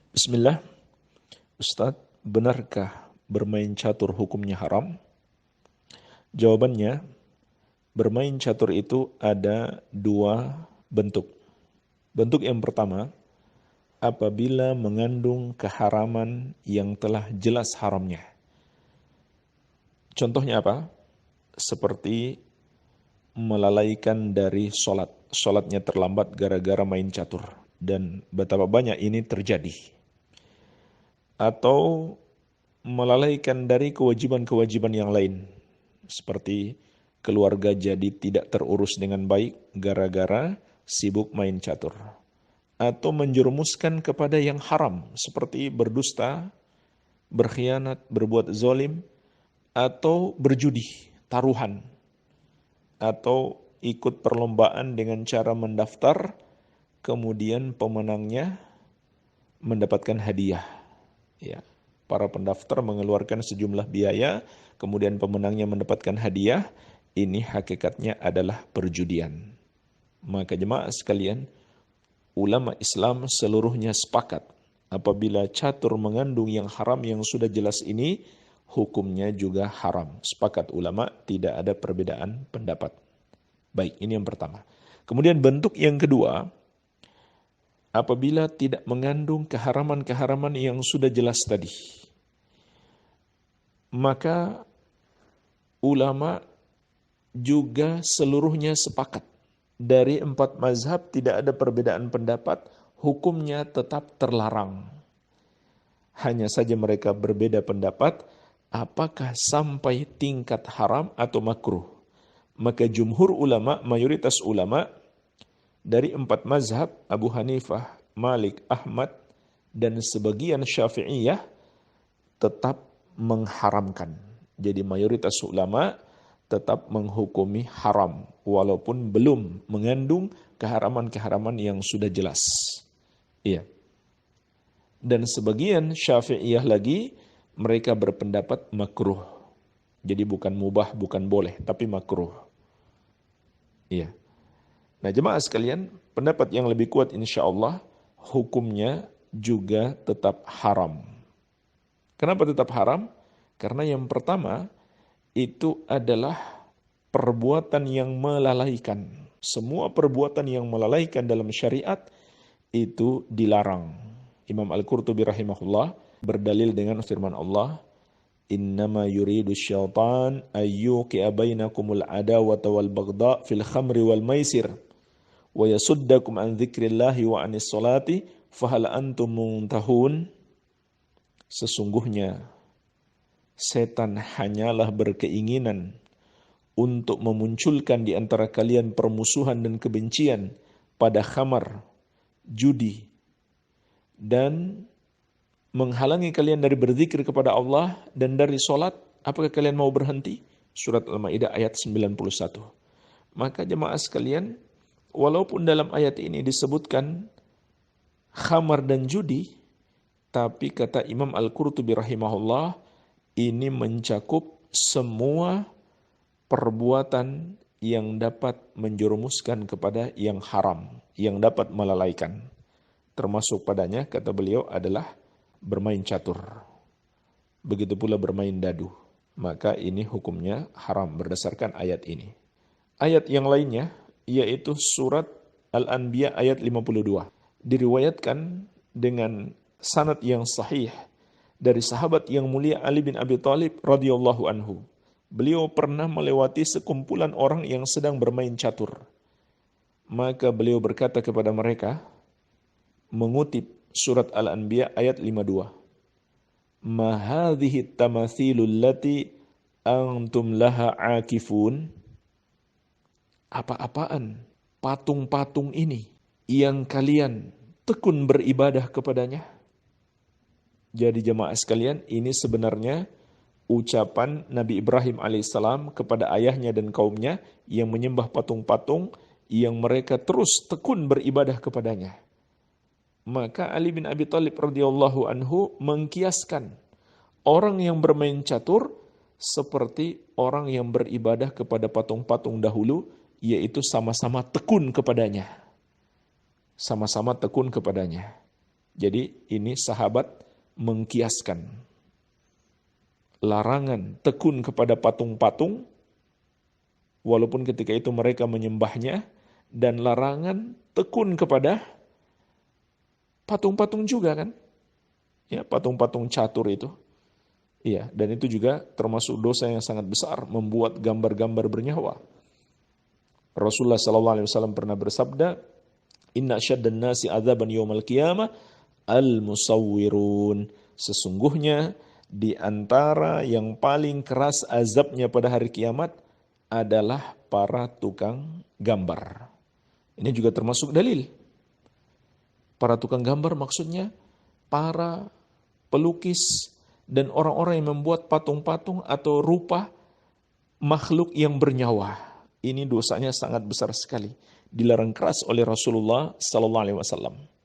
Bismillah, Ustadz, benarkah bermain catur hukumnya haram? Jawabannya, bermain catur itu ada dua bentuk. Bentuk yang pertama, apabila mengandung keharaman yang telah jelas haramnya. Contohnya apa? Seperti melalaikan dari sholat. Sholatnya terlambat gara-gara main catur. Dan betapa banyak ini terjadi. Atau melalaikan dari kewajiban-kewajiban yang lain. Seperti keluarga jadi tidak terurus dengan baik gara-gara sibuk main catur. Atau menjerumuskan kepada yang haram seperti berdusta, berkhianat, berbuat zalim, atau berjudi, taruhan, atau ikut perlombaan dengan cara mendaftar, kemudian pemenangnya mendapatkan hadiah. Ya, para pendaftar mengeluarkan sejumlah biaya, kemudian pemenangnya mendapatkan hadiah. Ini hakikatnya adalah perjudian. Maka jemaah sekalian, ulama Islam seluruhnya sepakat apabila catur mengandung yang haram yang sudah jelas ini, hukumnya juga haram. Sepakat ulama, tidak ada perbedaan pendapat. Baik, ini yang pertama. Kemudian bentuk yang kedua, apabila tidak mengandung keharaman-keharaman yang sudah jelas tadi, maka ulama juga seluruhnya sepakat. Dari 4 mazhab tidak ada perbedaan pendapat, hukumnya tetap terlarang. Hanya saja mereka berbeda pendapat, apakah sampai tingkat haram atau makruh. Maka jumhur ulama, mayoritas ulama, dari 4 mazhab, Abu Hanifah, Malik, Ahmad, dan sebagian Syafi'iyah, tetap mengharamkan. Jadi mayoritas ulama tetap menghukumi haram, walaupun belum mengandung keharaman-keharaman yang sudah jelas. Iya. Dan sebagian Syafi'iyah lagi, mereka berpendapat makruh. Jadi bukan mubah, bukan boleh, tapi makruh. Iya. Nah jemaah sekalian, pendapat yang lebih kuat insya Allah, hukumnya juga tetap haram. Kenapa tetap haram? Karena yang pertama, itu adalah perbuatan yang melalaikan. Semua perbuatan yang melalaikan dalam syariat itu dilarang. Imam Al-Qurtubi rahimahullah berdalil dengan firman Allah, "Innama yuridu syaitan ayyuqi'a bainakumul adawata wal baghdha fil khamri wal maisir wa yasuddakum an dzikrillahi wa anis salati fahal antum muntahun." Sesungguhnya setan hanyalah berkeinginan untuk memunculkan di antara kalian permusuhan dan kebencian pada khamar, judi, dan menghalangi kalian dari berzikir kepada Allah dan dari solat. Apakah kalian mau berhenti? Surat Al-Ma'idah ayat 91. Maka jemaah sekalian, walaupun dalam ayat ini disebutkan khamar dan judi, tapi kata Imam Al-Qurtubi rahimahullah, ini mencakup semua perbuatan yang dapat menjerumuskan kepada yang haram, yang dapat melalaikan. Termasuk padanya, kata beliau, adalah bermain catur. Begitu pula bermain dadu. Maka ini hukumnya haram berdasarkan ayat ini. Ayat yang lainnya, yaitu surat Al-Anbiya ayat 52. Diriwayatkan dengan sanad yang sahih dari sahabat yang mulia Ali bin Abi Thalib radhiyallahu anhu. Beliau pernah melewati sekumpulan orang yang sedang bermain catur. Maka beliau berkata kepada mereka, mengutip surat Al-Anbiya ayat 52. Ma hadhihi tamathilul lati antum laha akifun. Apa-apaan patung-patung ini yang kalian tekun beribadah kepadanya? Jadi jemaah sekalian, ini sebenarnya ucapan Nabi Ibrahim alaihissalam kepada ayahnya dan kaumnya yang menyembah patung-patung yang mereka terus tekun beribadah kepadanya. Maka Ali bin Abi Thalib radhiyallahu anhu mengkiaskan orang yang bermain catur seperti orang yang beribadah kepada patung-patung dahulu, yaitu sama-sama tekun kepadanya. Sama-sama tekun kepadanya. Jadi ini sahabat mengkiaskan larangan tekun kepada patung-patung, walaupun ketika itu mereka menyembahnya, dan larangan tekun kepada patung-patung juga kan. Ya, patung-patung catur itu. Iya, dan itu juga termasuk dosa yang sangat besar, membuat gambar-gambar bernyawa. Rasulullah SAW pernah bersabda, Inna syaddan nasi adzaban yawmal qiyamah al-musawwirun. Sesungguhnya di antara yang paling keras azabnya pada hari kiamat adalah para tukang gambar. Ini juga termasuk dalil. Para tukang gambar maksudnya para pelukis dan orang-orang yang membuat patung-patung atau rupa makhluk yang bernyawa. Ini dosanya sangat besar sekali. Dilarang keras oleh Rasulullah SAW.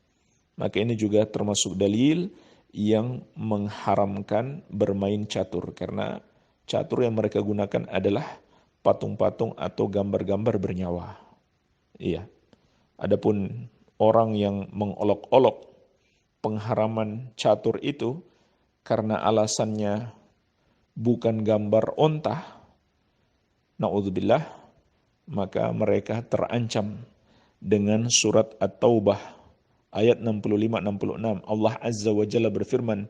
Maka ini juga termasuk dalil yang mengharamkan bermain catur. Karena catur yang mereka gunakan adalah patung-patung atau gambar-gambar bernyawa. Iya. Adapun orang yang mengolok-olok pengharaman catur itu karena alasannya bukan gambar onta, na'udzubillah, maka mereka terancam dengan surat At-Taubah ayat 65-66. Allah Azza wa Jalla berfirman,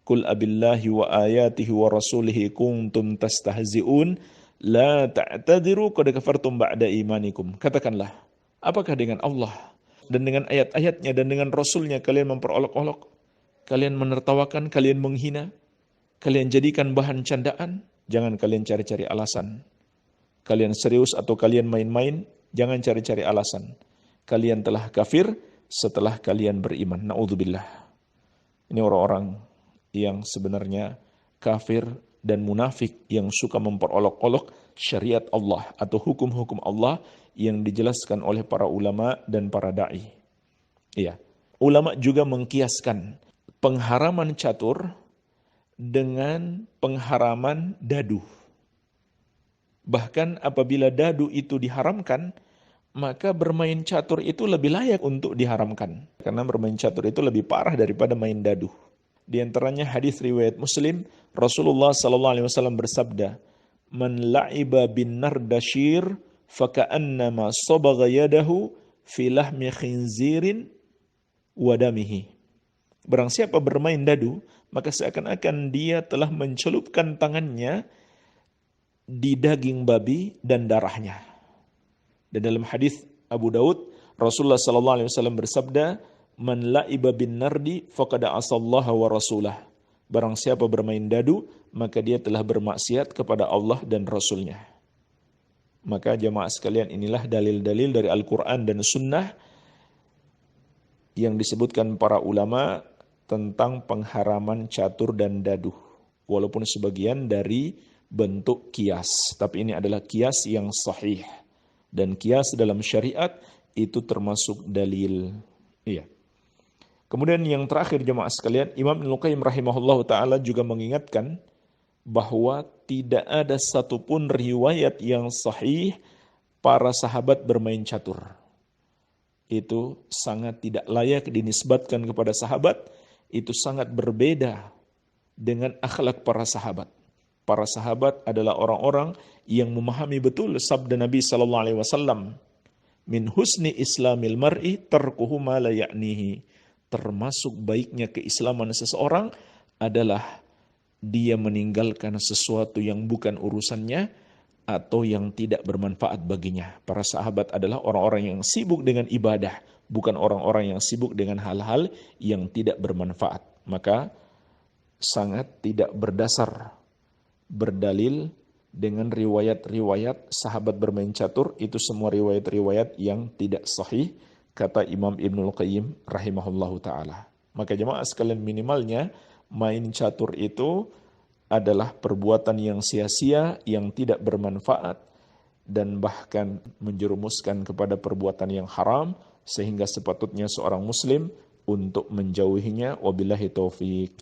Qul abillahi wa ayatihi wa rasulihi kuntum tastahzi'un la ta'tadiru qad kafartum ba'da imanikum. Katakanlah, apakah dengan Allah dan dengan ayat-ayatnya dan dengan Rasulnya kalian memperolok-olok, kalian menertawakan, kalian menghina, kalian jadikan bahan candaan? Jangan kalian cari-cari alasan. Kalian serius atau kalian main-main, jangan cari-cari alasan. Kalian telah kafir setelah kalian beriman. Na'udzubillah. Ini orang-orang yang sebenarnya kafir dan munafik yang suka memperolok-olok syariat Allah atau hukum-hukum Allah yang dijelaskan oleh para ulama dan para da'i. Iya. Ulama juga mengkiaskan pengharaman catur dengan pengharaman dadu. Bahkan apabila dadu itu diharamkan, maka bermain catur itu lebih layak untuk diharamkan. Karena bermain catur itu lebih parah daripada main dadu. Di antaranya hadis riwayat Muslim, Rasulullah SAW bersabda, Man la'iba bin nardashir faka'annama sabagha yadahu fi lahmi khinzirin wadamihi. Barang siapa bermain dadu, maka seakan-akan dia telah mencelupkan tangannya di daging babi dan darahnya. Dan dalam hadis Abu Daud, Rasulullah SAW bersabda, Man la'iba bin nardi faqad asallaha wa rasulah. Barang siapa bermain dadu, maka dia telah bermaksiat kepada Allah dan Rasulnya. Maka jamaah sekalian, inilah dalil-dalil dari Al-Quran dan Sunnah yang disebutkan para ulama tentang pengharaman catur dan dadu. Walaupun sebagian dari bentuk kias, tapi ini adalah kias yang sahih. Dan kias dalam syariat itu termasuk dalil. Iya. Kemudian yang terakhir jemaah sekalian, Imam Ibnu Qayyim rahimahullah ta'ala juga mengingatkan bahwa tidak ada satupun riwayat yang sahih para sahabat bermain catur. Itu sangat tidak layak dinisbatkan kepada sahabat, itu sangat berbeda dengan akhlak para sahabat. Para sahabat adalah orang-orang yang memahami betul sabda Nabi SAW. Min husni islamil mar'i tarkuhu ma la ya'nihi. Termasuk baiknya keislaman seseorang adalah dia meninggalkan sesuatu yang bukan urusannya atau yang tidak bermanfaat baginya. Para sahabat adalah orang-orang yang sibuk dengan ibadah, bukan orang-orang yang sibuk dengan hal-hal yang tidak bermanfaat. Maka sangat tidak berdasar berdalil dengan riwayat-riwayat sahabat bermain catur, itu semua riwayat-riwayat yang tidak sahih, kata Imam Ibnul Qayyim rahimahullahu ta'ala. Maka jemaah sekalian, minimalnya main catur itu adalah perbuatan yang sia-sia, yang tidak bermanfaat, dan bahkan menjerumuskan kepada perbuatan yang haram, sehingga sepatutnya seorang muslim untuk menjauhinya. Wabillahi taufik.